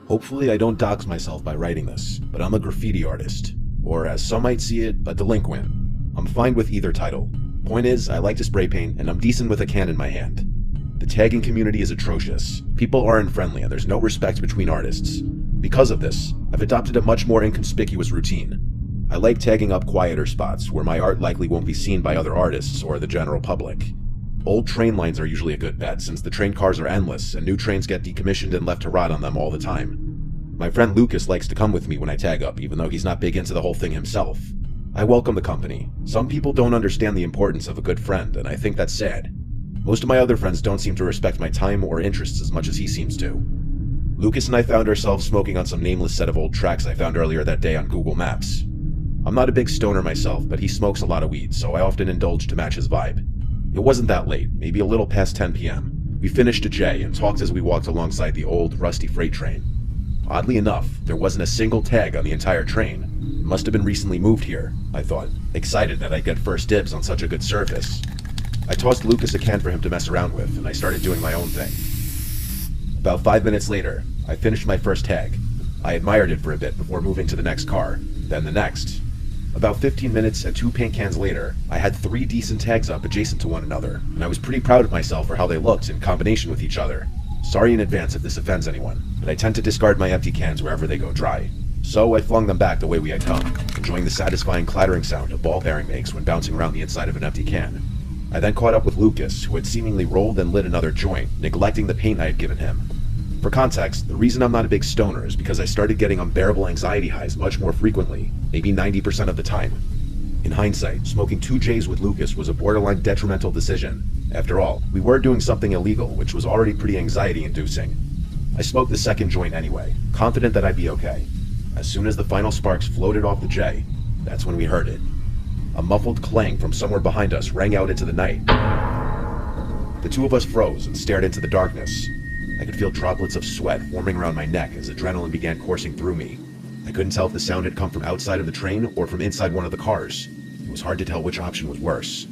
Hopefully I don't dox myself by writing this, but I'm a graffiti artist. Or as some might see it, a delinquent. I'm fine with either title. Point is, I like to spray paint, and I'm decent with a can in my hand. The tagging community is atrocious. People aren't friendly, and there's no respect between artists. Because of this, I've adopted a much more inconspicuous routine. I like tagging up quieter spots where my art likely won't be seen by other artists or the general public. Old train lines are usually a good bet since the train cars are endless and new trains get decommissioned and left to rot on them all the time. My friend Lucas likes to come with me when I tag up, even though he's not big into the whole thing himself. I welcome the company. Some people don't understand the importance of a good friend, and I think that's sad. Most of my other friends don't seem to respect my time or interests as much as he seems to. Lucas and I found ourselves smoking on some nameless set of old tracks I found earlier that day on Google Maps. I'm not a big stoner myself, but he smokes a lot of weed, so I often indulge to match his vibe. It wasn't that late, maybe a little past 10 p.m. We finished a J and talked as we walked alongside the old, rusty freight train. Oddly enough, there wasn't a single tag on the entire train. It must have been recently moved here, I thought, excited that I'd get first dibs on such a good service. I tossed Lucas a can for him to mess around with, and I started doing my own thing. About 5 minutes later, I finished my first tag. I admired it for a bit before moving to the next car, then the next. About 15 minutes and 2 paint cans later, I had 3 decent tags up adjacent to one another, and I was pretty proud of myself for how they looked in combination with each other. Sorry in advance if this offends anyone, but I tend to discard my empty cans wherever they go dry. So I flung them back the way we had come, enjoying the satisfying clattering sound a ball bearing makes when bouncing around the inside of an empty can. I then caught up with Lucas, who had seemingly rolled and lit another joint, neglecting the paint I had given him. For context, the reason I'm not a big stoner is because I started getting unbearable anxiety highs much more frequently, maybe 90% of the time. In hindsight, smoking 2 J's with Lucas was a borderline detrimental decision. After all, we were doing something illegal, which was already pretty anxiety-inducing. I smoked the second joint anyway, confident that I'd be okay. As soon as the final sparks floated off the J, that's when we heard it. A muffled clang from somewhere behind us rang out into the night. The two of us froze and stared into the darkness. I could feel droplets of sweat forming around my neck as adrenaline began coursing through me. I couldn't tell if the sound had come from outside of the train or from inside one of the cars. It was hard to tell which option was worse.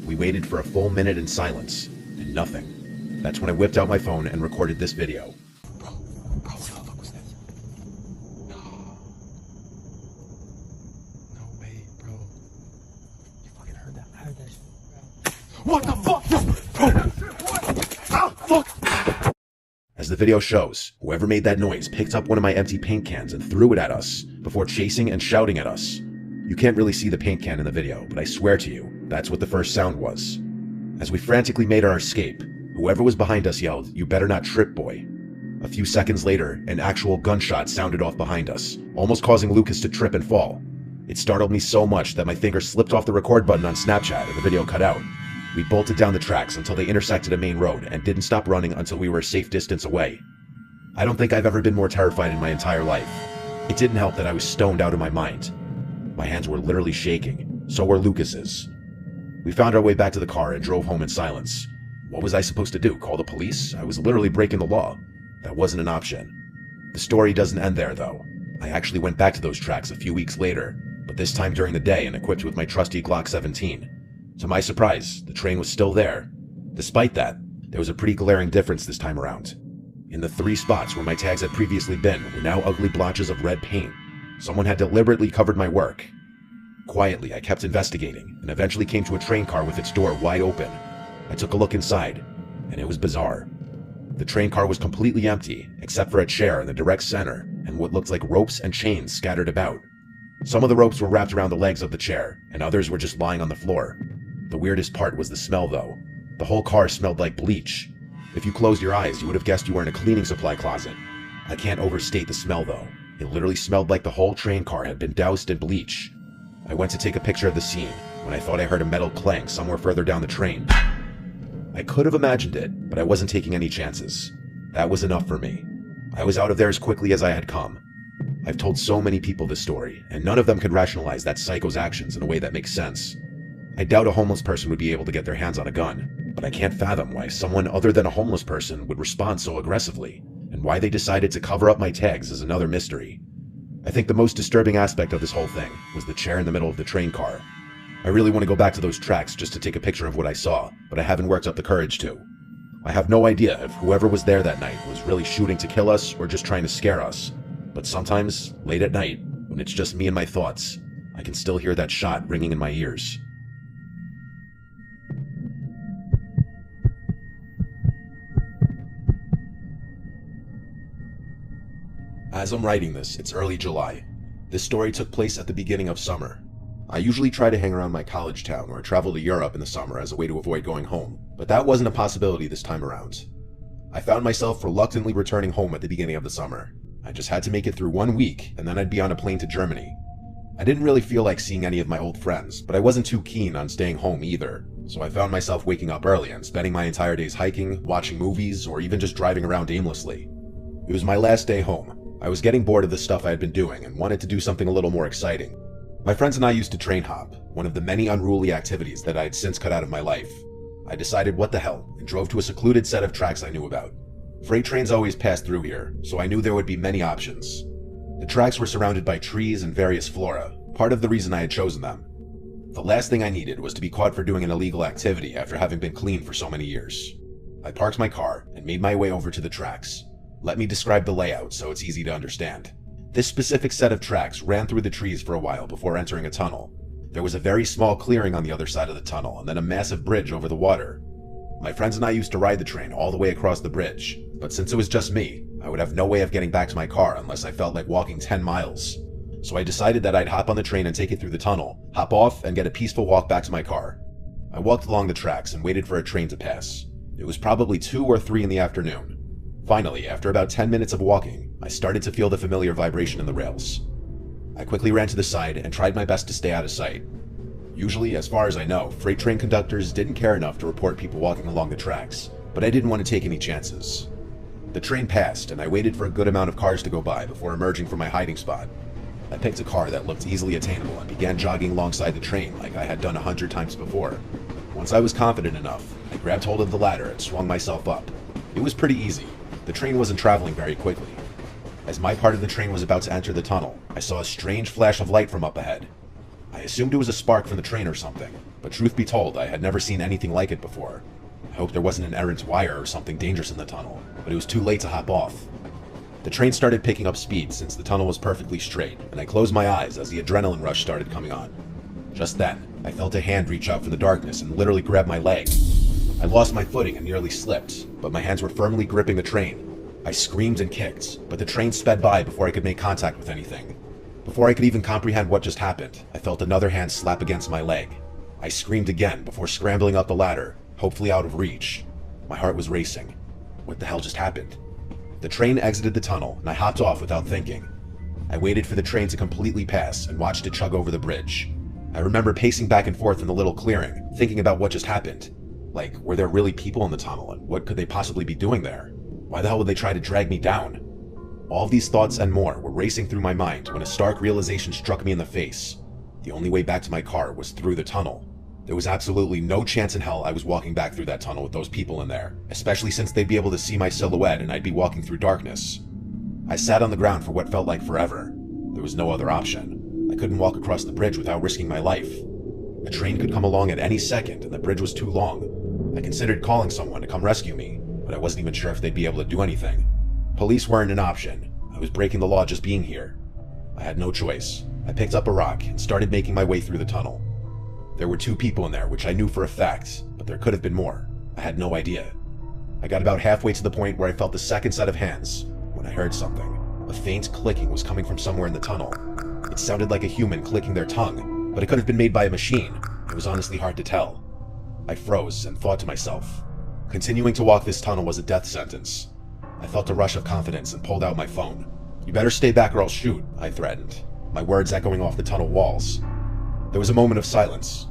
We waited for a full minute in silence, and nothing. That's when I whipped out my phone and recorded this video. Bro, what the fuck was that? No. No way, bro. You fucking heard that? I heard that shit. What the fuck? Bro! What? Ah, fuck! As the video shows, whoever made that noise picked up one of my empty paint cans and threw it at us, before chasing and shouting at us. You can't really see the paint can in the video, but I swear to you, that's what the first sound was. As we frantically made our escape, whoever was behind us yelled, "You better not trip, boy." A few seconds later, an actual gunshot sounded off behind us, almost causing Lucas to trip and fall. It startled me so much that my finger slipped off the record button on Snapchat and the video cut out. We bolted down the tracks until they intersected a main road and didn't stop running until we were a safe distance away. I don't think I've ever been more terrified in my entire life. It didn't help that I was stoned out of my mind. My hands were literally shaking. So were Lucas's. We found our way back to the car and drove home in silence. What was I supposed to do? Call the police? I was literally breaking the law. That wasn't an option. The story doesn't end there, though. I actually went back to those tracks a few weeks later, but this time during the day and equipped with my trusty Glock 17. To my surprise, the train was still there. Despite that, there was a pretty glaring difference this time around. In the 3 spots where my tags had previously been were now ugly blotches of red paint. Someone had deliberately covered my work. Quietly, I kept investigating, and eventually came to a train car with its door wide open. I took a look inside, and it was bizarre. The train car was completely empty, except for a chair in the direct center, and what looked like ropes and chains scattered about. Some of the ropes were wrapped around the legs of the chair, and others were just lying on the floor. The weirdest part was the smell, though. The whole car smelled like bleach. If you closed your eyes, you would have guessed you were in a cleaning supply closet. I can't overstate the smell, though. It literally smelled like the whole train car had been doused in bleach. I went to take a picture of the scene when I thought I heard a metal clang somewhere further down the train. I could have imagined it, but I wasn't taking any chances. That was enough for me. I was out of there as quickly as I had come. I've told so many people this story, and none of them could rationalize that psycho's actions in a way that makes sense. I doubt a homeless person would be able to get their hands on a gun, but I can't fathom why someone other than a homeless person would respond so aggressively, and why they decided to cover up my tags is another mystery. I think the most disturbing aspect of this whole thing was the chair in the middle of the train car. I really want to go back to those tracks just to take a picture of what I saw, but I haven't worked up the courage to. I have no idea if whoever was there that night was really shooting to kill us or just trying to scare us, but sometimes, late at night, when it's just me and my thoughts, I can still hear that shot ringing in my ears. As I'm writing this, it's early July. This story took place at the beginning of summer. I usually try to hang around my college town or travel to Europe in the summer as a way to avoid going home, but that wasn't a possibility this time around. I found myself reluctantly returning home at the beginning of the summer. I just had to make it through 1 week, and then I'd be on a plane to Germany. I didn't really feel like seeing any of my old friends, but I wasn't too keen on staying home either, so I found myself waking up early and spending my entire days hiking, watching movies, or even just driving around aimlessly. It was my last day home. I was getting bored of the stuff I had been doing and wanted to do something a little more exciting. My friends and I used to train hop, one of the many unruly activities that I had since cut out of my life. I decided what the hell and drove to a secluded set of tracks I knew about. Freight trains always passed through here, so I knew there would be many options. The tracks were surrounded by trees and various flora, part of the reason I had chosen them. The last thing I needed was to be caught for doing an illegal activity after having been clean for so many years. I parked my car and made my way over to the tracks. Let me describe the layout so it's easy to understand. This specific set of tracks ran through the trees for a while before entering a tunnel. There was a very small clearing on the other side of the tunnel and then a massive bridge over the water. My friends and I used to ride the train all the way across the bridge, but since it was just me, I would have no way of getting back to my car unless I felt like walking 10 miles. So I decided that I'd hop on the train and take it through the tunnel, hop off, and get a peaceful walk back to my car. I walked along the tracks and waited for a train to pass. It was probably 2 or 3 in the afternoon. Finally, after about 10 minutes of walking, I started to feel the familiar vibration in the rails. I quickly ran to the side and tried my best to stay out of sight. Usually, as far as I know, freight train conductors didn't care enough to report people walking along the tracks, but I didn't want to take any chances. The train passed, and I waited for a good amount of cars to go by before emerging from my hiding spot. I picked a car that looked easily attainable and began jogging alongside the train like I had done 100 times before. Once I was confident enough, I grabbed hold of the ladder and swung myself up. It was pretty easy. The train wasn't traveling very quickly. As my part of the train was about to enter the tunnel, I saw a strange flash of light from up ahead. I assumed it was a spark from the train or something, but truth be told, I had never seen anything like it before. I hoped there wasn't an errant wire or something dangerous in the tunnel, but it was too late to hop off. The train started picking up speed since the tunnel was perfectly straight, and I closed my eyes as the adrenaline rush started coming on. Just then, I felt a hand reach out from the darkness and literally grab my leg. I lost my footing and nearly slipped, but my hands were firmly gripping the train. I screamed and kicked, but the train sped by before I could make contact with anything. Before I could even comprehend what just happened, I felt another hand slap against my leg. I screamed again before scrambling up the ladder, hopefully out of reach. My heart was racing. What the hell just happened? The train exited the tunnel, and I hopped off without thinking. I waited for the train to completely pass and watched it chug over the bridge. I remember pacing back and forth in the little clearing, thinking about what just happened. Like, were there really people in the tunnel, and what could they possibly be doing there? Why the hell would they try to drag me down? All these thoughts and more were racing through my mind when a stark realization struck me in the face. The only way back to my car was through the tunnel. There was absolutely no chance in hell I was walking back through that tunnel with those people in there, especially since they'd be able to see my silhouette and I'd be walking through darkness. I sat on the ground for what felt like forever. There was no other option. I couldn't walk across the bridge without risking my life. A train could come along at any second and the bridge was too long. I considered calling someone to come rescue me, but I wasn't even sure if they'd be able to do anything. Police weren't an option. I was breaking the law just being here. I had no choice. I picked up a rock and started making my way through the tunnel. There were 2 people in there, which I knew for a fact, but there could have been more. I had no idea. I got about halfway to the point where I felt the second set of hands, when I heard something. A faint clicking was coming from somewhere in the tunnel. It sounded like a human clicking their tongue, but it could have been made by a machine. It was honestly hard to tell. I froze and thought to myself, continuing to walk this tunnel was a death sentence. I felt a rush of confidence and pulled out my phone. "You better stay back or I'll shoot," I threatened, my words echoing off the tunnel walls. There was a moment of silence.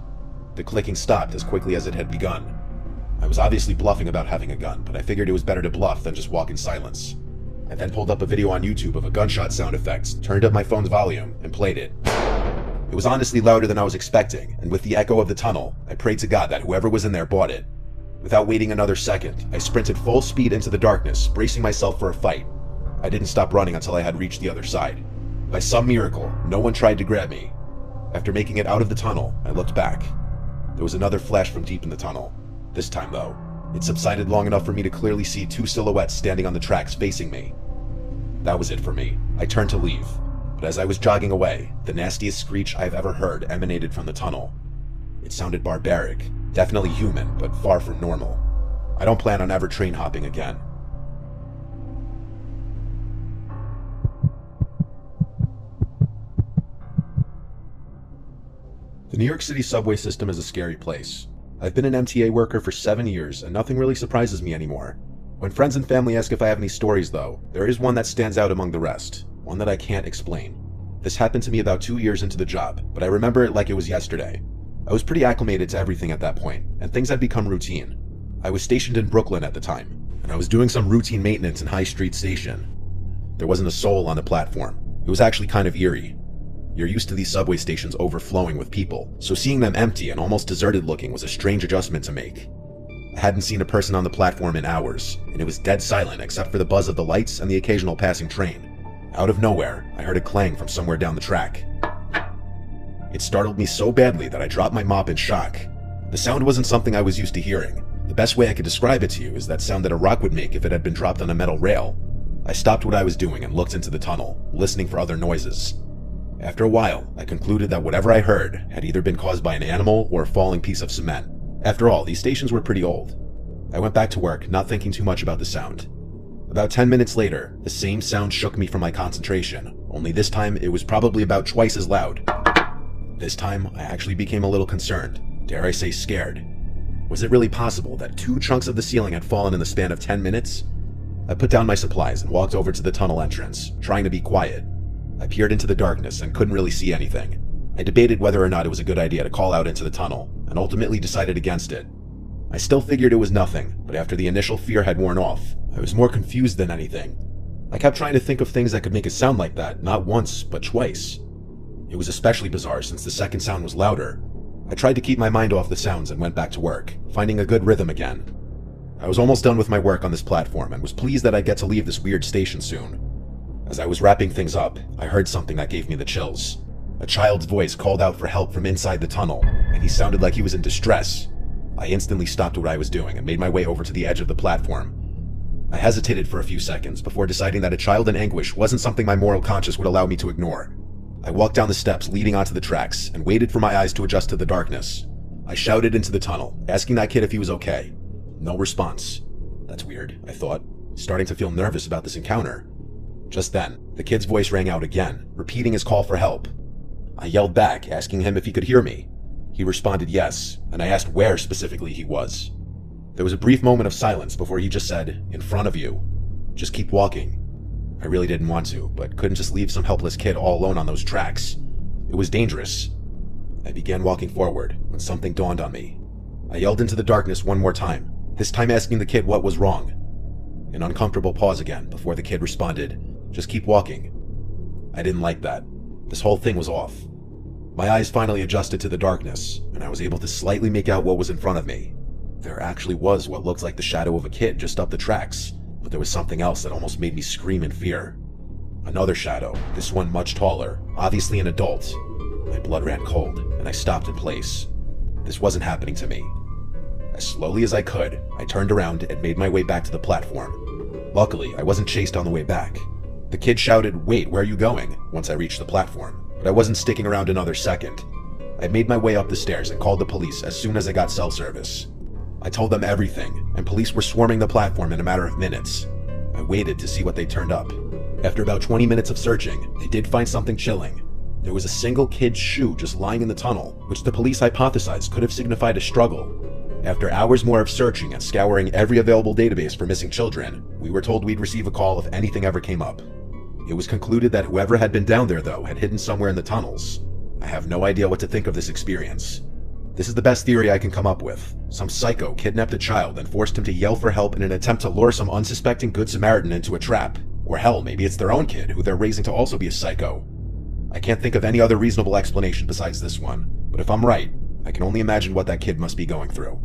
The clicking stopped as quickly as it had begun. I was obviously bluffing about having a gun, but I figured it was better to bluff than just walk in silence. I then pulled up a video on YouTube of a gunshot sound effect, turned up my phone's volume, and played it. It was honestly louder than I was expecting, and with the echo of the tunnel, I prayed to God that whoever was in there bought it. Without waiting another second, I sprinted full speed into the darkness, bracing myself for a fight. I didn't stop running until I had reached the other side. By some miracle, no one tried to grab me. After making it out of the tunnel, I looked back. There was another flash from deep in the tunnel. This time, though, It subsided long enough for me to clearly see two silhouettes standing on the tracks facing me. That was it for me. I turned to leave, but as I was jogging away, the nastiest screech I've ever heard emanated from the tunnel. It sounded barbaric, definitely human, but far from normal. I don't plan on ever train hopping again. The New York City subway system is a scary place. I've been an MTA worker for 7 years, and nothing really surprises me anymore. When friends and family ask if I have any stories though, there is one that stands out among the rest, one that I can't explain. This happened to me about 2 years into the job, but I remember it like it was yesterday. I was pretty acclimated to everything at that point, and things had become routine. I was stationed in Brooklyn at the time, and I was doing some routine maintenance in High Street Station. There wasn't a soul on the platform. It was actually kind of eerie. You're used to these subway stations overflowing with people, so seeing them empty and almost deserted looking was a strange adjustment to make. I hadn't seen a person on the platform in hours, and it was dead silent except for the buzz of the lights and the occasional passing train. Out of nowhere, I heard a clang from somewhere down the track. It startled me so badly that I dropped my mop in shock. The sound wasn't something I was used to hearing. The best way I could describe it to you is that sound that a rock would make if it had been dropped on a metal rail. I stopped what I was doing and looked into the tunnel, listening for other noises. After a while, I concluded that whatever I heard had either been caused by an animal or a falling piece of cement. After all, these stations were pretty old. I went back to work, not thinking too much about the sound. About 10 minutes later, the same sound shook me from my concentration, only this time it was probably about twice as loud. This time, I actually became a little concerned, dare I say scared. Was it really possible that 2 chunks of the ceiling had fallen in the span of 10 minutes? I put down my supplies and walked over to the tunnel entrance, trying to be quiet. I peered into the darkness and couldn't really see anything. I debated whether or not it was a good idea to call out into the tunnel, and ultimately decided against it. I still figured it was nothing, but after the initial fear had worn off, I was more confused than anything. I kept trying to think of things that could make it sound like that, not once, but twice. It was especially bizarre since the second sound was louder. I tried to keep my mind off the sounds and went back to work, finding a good rhythm again. I was almost done with my work on this platform and was pleased that I'd get to leave this weird station soon. As I was wrapping things up, I heard something that gave me the chills. A child's voice called out for help from inside the tunnel, and he sounded like he was in distress. I instantly stopped what I was doing and made my way over to the edge of the platform. I hesitated for a few seconds before deciding that a child in anguish wasn't something my moral conscience would allow me to ignore. I walked down the steps leading onto the tracks and waited for my eyes to adjust to the darkness. I shouted into the tunnel, asking that kid if he was okay. No response. That's weird, I thought, starting to feel nervous about this encounter. Just then, the kid's voice rang out again, repeating his call for help. I yelled back, asking him if he could hear me. He responded yes, and I asked where specifically he was. There was a brief moment of silence before he just said, "In front of you. Just keep walking." I really didn't want to, but couldn't just leave some helpless kid all alone on those tracks. It was dangerous. I began walking forward when something dawned on me. I yelled into the darkness one more time, this time asking the kid what was wrong. An uncomfortable pause again before the kid responded, "Just keep walking." I didn't like that. This whole thing was off. My eyes finally adjusted to the darkness, and I was able to slightly make out what was in front of me. There actually was what looked like the shadow of a kid just up the tracks, but there was something else that almost made me scream in fear. Another shadow, this one much taller, obviously an adult. My blood ran cold, and I stopped in place. This wasn't happening to me. As slowly as I could, I turned around and made my way back to the platform. Luckily, I wasn't chased on the way back. The kid shouted, "Wait, where are you going?" once I reached the platform, but I wasn't sticking around another second. I made my way up the stairs and called the police as soon as I got cell service. I told them everything, and police were swarming the platform in a matter of minutes. I waited to see what they turned up. After about 20 minutes of searching, they did find something chilling. There was a single kid's shoe just lying in the tunnel, which the police hypothesized could have signified a struggle. After hours more of searching and scouring every available database for missing children, we were told we'd receive a call if anything ever came up. It was concluded that whoever had been down there, though, had hidden somewhere in the tunnels. I have no idea what to think of this experience. This is the best theory I can come up with. Some psycho kidnapped a child and forced him to yell for help in an attempt to lure some unsuspecting Good Samaritan into a trap. Or hell, maybe it's their own kid who they're raising to also be a psycho. I can't think of any other reasonable explanation besides this one, but if I'm right, I can only imagine what that kid must be going through.